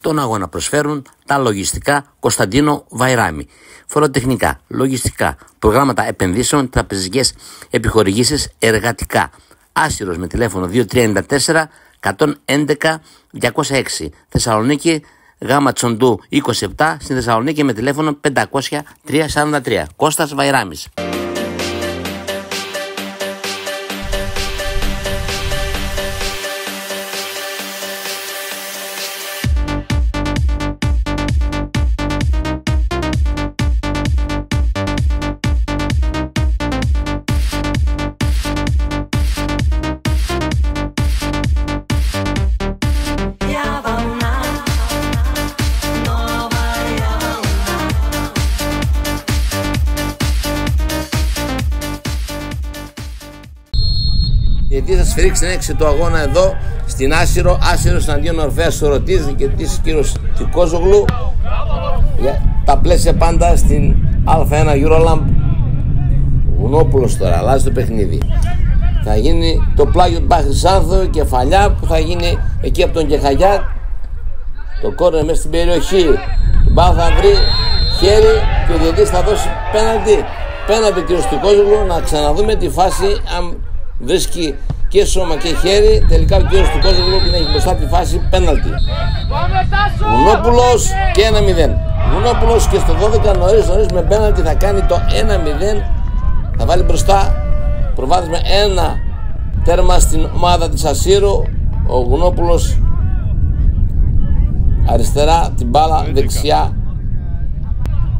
Τον αγώνα προσφέρουν τα λογιστικά Κωνσταντίνο Βαϊράμι. Φοροτεχνικά, λογιστικά, προγράμματα επενδύσεων, τραπεζικές επιχορηγήσεις, εργατικά. Άσυρος με τηλέφωνο 2394 111 206. Θεσσαλονίκη, Γάμα Τσοντού 27, στην Θεσσαλονίκη με τηλέφωνο 500 343. Κώστας Βαϊράμις. Γιατί θα σφυρίξει την έξι του αγώνα εδώ στην Άσυρο, Άσυρος εναντίον Ορφέας Σωρωτής, διοικητής κύριος Τικόζογλου. Τα πλαίσια πάντα στην Α1 Eurolamp. Γουνόπουλος τώρα, αλλάζει το παιχνίδι. Θα γίνει το πλάγιο του Μπαχρυσάνθου, η κεφαλιά που θα γίνει εκεί από τον Κεχαγιά. Το κόρνερ μέσα στην περιοχή. Η μπάλα θα βρει χέρι και ο διαιτητής θα δώσει πέναλτι. Πέναλτι ο κύριος Τικόζογλου, να ξαναδούμε τη φάση αν βρίσκει και σώμα και χέρι. Τελικά ο κύριος του Κόζογλου την έχει μπροστά τη φάση πέναλτι. Γουνόπουλος και 1-0. Γουνόπουλος και στο 12 νωρίς με πέναλτι θα κάνει το 1-0. Θα βάλει μπροστά προβάδισμα ένα τέρμα στην ομάδα της Ασύρου. Ο Γουνόπουλος αριστερά, την μπάλα δεξιά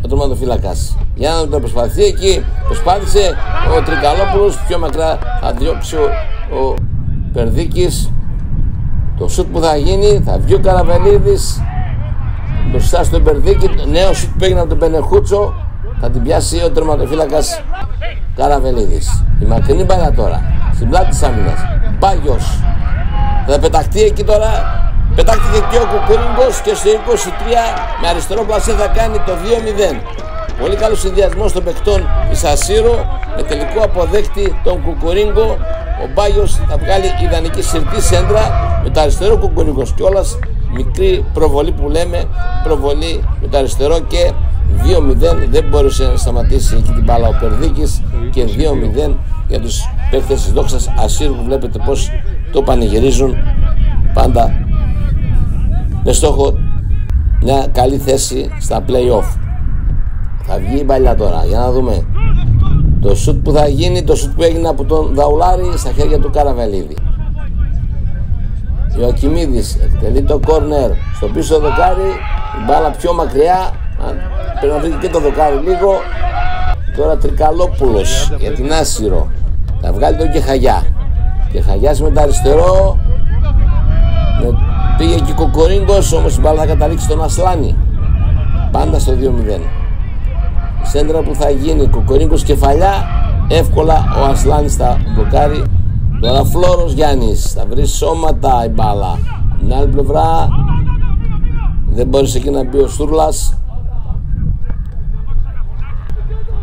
ο τερματοφύλακας. Για να το προσπαθεί εκεί, προσπάθησε ο Τρικαλόπουλος, πιο μακριά θα διώξει ο Περδίκης. Το σουτ που θα γίνει, θα βγει ο Καραβελίδης μπροστά στον Περδίκη. Νέο σουτ που έγινε από τον Πενεχούτσο, θα την πιάσει ο τερματοφύλακας Καραβελίδης. Η μακρινή μπάλα τώρα στην πλάτη της άμυνας. Πάγιος θα πεταχτεί εκεί τώρα. Πετάχτηκε και ο Κουκουρίνγκος και στο 23 με αριστερό πλασέ θα κάνει το 2-0. Πολύ καλός συνδυασμός των παικτών της Ασύρου με τελικό αποδέκτη τον Κουκουρίνγκο. Ο Μπάγιος θα βγάλει ιδανική συρτή σέντρα με το αριστερό Κουκουρίνγκος κιόλας. Μικρή προβολή που λέμε, προβολή με το αριστερό και 2-0. Δεν μπόρεσε να σταματήσει εκεί την μπάλα ο Περδίκης και 2-0 για τους παίκτες της Δόξας Ασύρου που βλέπετε πως το πανηγυρίζουν πάντα με στόχο μια καλή θέση στα play-off. Θα βγει η μπαλιά τώρα, για να δούμε το σουτ που θα γίνει, το σουτ που έγινε από τον Δαουλάρη στα χέρια του Καραβελίδη. Ιωακιμίδης εκτελεί το κόρνερ στο πίσω δοκάρι, η μπάλα πιο μακριά, πρέπει να βρει και το δοκάρι λίγο. Τώρα Τρικαλόπουλος για την Άσυρο, θα βγάλει τον Κεχαγιά. Κεχαγιάς με το αριστερό, πήγε και ο Κοκορίνγκος, όμως η μπάλα θα καταλήξει στον Ασλάνη. Πάντα στο 2-0. Η σέντρα που θα γίνει, Κοκορίνγκος κεφαλιά, εύκολα ο Ασλάνης θα μπλοκάρει. Τώρα Φλόρος Γιάννης, θα βρει σώματα η μπάλα. Από την άλλη πλευρά δεν μπόρεσε εκεί να μπει ο Στούρλας.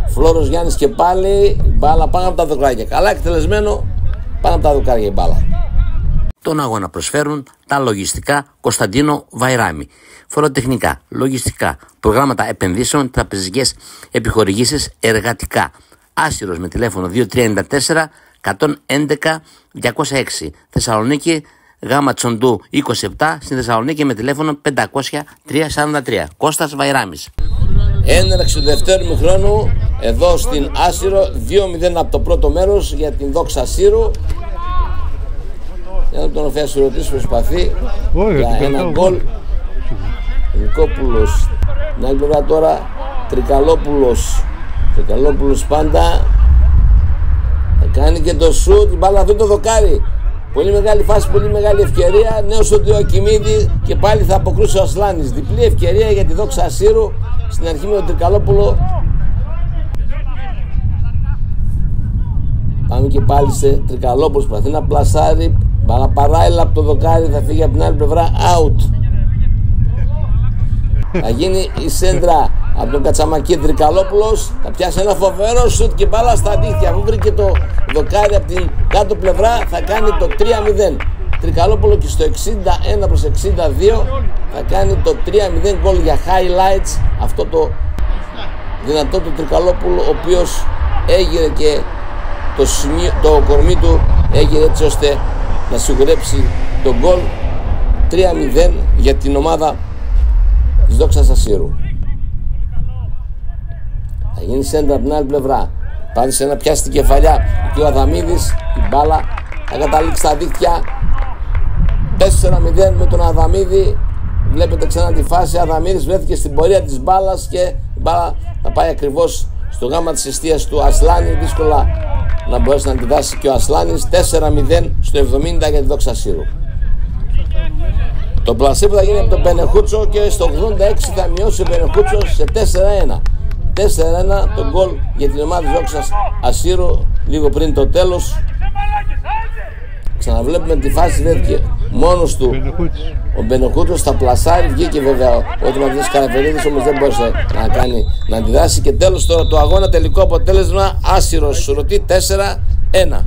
Φλόρος Γιάννης και πάλι η μπάλα πάνω από τα δοκάρια. Καλά εκτελεσμένο, πάνω από τα δοκάρια η μπάλα. Τον αγώνα προσφέρουν τα λογιστικά Κωνσταντίνο Βαϊράμι. Φοροτεχνικά, λογιστικά, προγράμματα επενδύσεων, τραπεζικές επιχορηγήσεις, εργατικά. Άσυρος με τηλέφωνο 2394 111 206. Θεσσαλονίκη, Γάμα Τσοντού 27, στην Θεσσαλονίκη με τηλέφωνο 500 343. Κώστας Βαϊράμις. Έναρξη του δευτέρου μηχρόνου εδώ στην Άσυρο, 2-0 από το πρώτο μέρος για την Δόξα Ασύρου. Για τον Ορφέα Σωρωτής προσπαθεί για ένα γκολ. Νικόπουλος, την άλλη πλευρά τώρα Τρικαλόπουλος πάντα θα κάνει και το σουτ, η μπάλα αυτό το δοκάρι. Πολύ μεγάλη φάση, πολύ μεγάλη ευκαιρία. Νέος ο Ακιμίδη και πάλι θα αποκρούσει ο Ασλάνης. Διπλή ευκαιρία για τη Δόξα Ασύρου στην αρχή με τον Τρικαλόπουλο. Πάμε και πάλι σε Τρικαλόπουλο, προσπαθεί να πλασάρει. Μπάλα παράλληλα από το δοκάρι, θα φύγει από την άλλη πλευρά, out. Θα γίνει η σέντρα από τον Κατσαμακή. Τρικαλόπουλος θα πιάσει ένα φοβερό σουτ και μπάλα στα δίχτυα. Αφού βρήκε το δοκάρι από την κάτω πλευρά θα κάνει το 3-0. Τρικαλόπουλο και στο 61 προς 62 θα κάνει το 3-0 γκολ για highlights, αυτό το δυνατό του Τρικαλόπουλου, ο οποίος έγινε και το κορμί του έγινε έτσι ώστε να σιγουρέψει τον γκολ. 3-0 για την ομάδα της Δόξας Ασύρου. Θα γίνει σέντρα από την άλλη πλευρά. Πάτησε να πιάσει την κεφαλιά και ο Αδαμίδης, η μπάλα θα καταλήξει στα δίχτυα. 4-0 με τον Αδαμίδη. Βλέπετε ξανά τη φάση. Αδαμίδης βρέθηκε στην πορεία της μπάλας και η μπάλα θα πάει ακριβώς στο γάμα της εστίας του Ασλάνη. Δύσκολα να μπορέσει να αντιδράσει και ο Ασλάνης. 4-0 στο 70 για τη Δόξα Ασύρου. Το πλασέ που θα γίνει από τον Μπενεχούτσο και στο 86 θα μειώσει ο Μπενεχούτσο σε 4-1. 4-1 το γκολ για την ομάδα της Δόξας Ασύρου λίγο πριν το τέλος. Ξαναβλέπουμε τη φάση, βρέθηκε μόνος του ο Μπενεχούτσος, στα πλασάρι, βγήκε βέβαια ο Τιματζής Καραφερίδης, όμως δεν μπορούσε να αντιδράσει. Και τέλος τώρα το αγώνα, τελικό αποτέλεσμα, Άσυρος Σουρωτή 4-1.